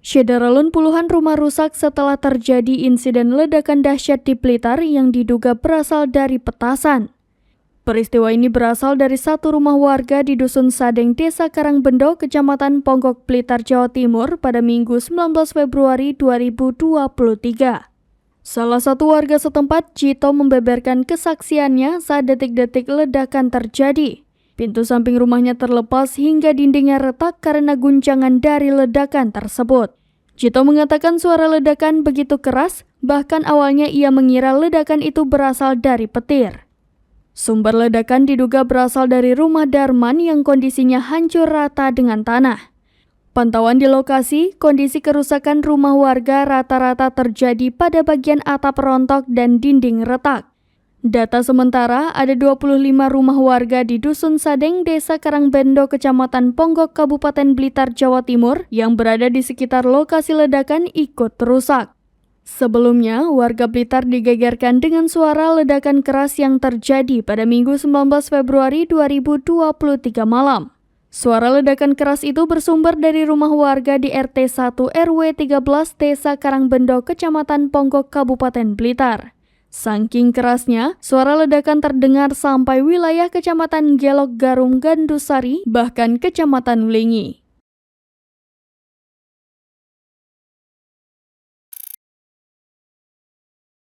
Syederalun puluhan rumah rusak setelah terjadi insiden ledakan dahsyat di Blitar yang diduga berasal dari petasan. Peristiwa ini berasal dari satu rumah warga di Dusun Sadeng, Desa Karangbendo, Kecamatan Ponggok, Blitar, Jawa Timur pada Minggu 19 Februari 2023. Salah satu warga setempat, Cito, membeberkan kesaksiannya saat detik-detik ledakan terjadi. Pintu samping rumahnya terlepas hingga dindingnya retak karena guncangan dari ledakan tersebut. Cito mengatakan suara ledakan begitu keras, bahkan awalnya ia mengira ledakan itu berasal dari petir. Sumber ledakan diduga berasal dari rumah Darman yang kondisinya hancur rata dengan tanah. Pantauan di lokasi, kondisi kerusakan rumah warga rata-rata terjadi pada bagian atap rontok dan dinding retak. Data sementara, ada 25 rumah warga di Dusun Sadeng, Desa Karangbendo, Kecamatan Ponggok, Kabupaten Blitar, Jawa Timur yang berada di sekitar lokasi ledakan ikut rusak. Sebelumnya, warga Blitar digegerkan dengan suara ledakan keras yang terjadi pada Minggu 19 Februari 2023 malam. Suara ledakan keras itu bersumber dari rumah warga di RT 1 RW 13 Desa Karangbendo, Kecamatan Ponggok, Kabupaten Blitar. Saking kerasnya, suara ledakan terdengar sampai wilayah Kecamatan Gelok Garum Gandusari, bahkan Kecamatan Ulingi.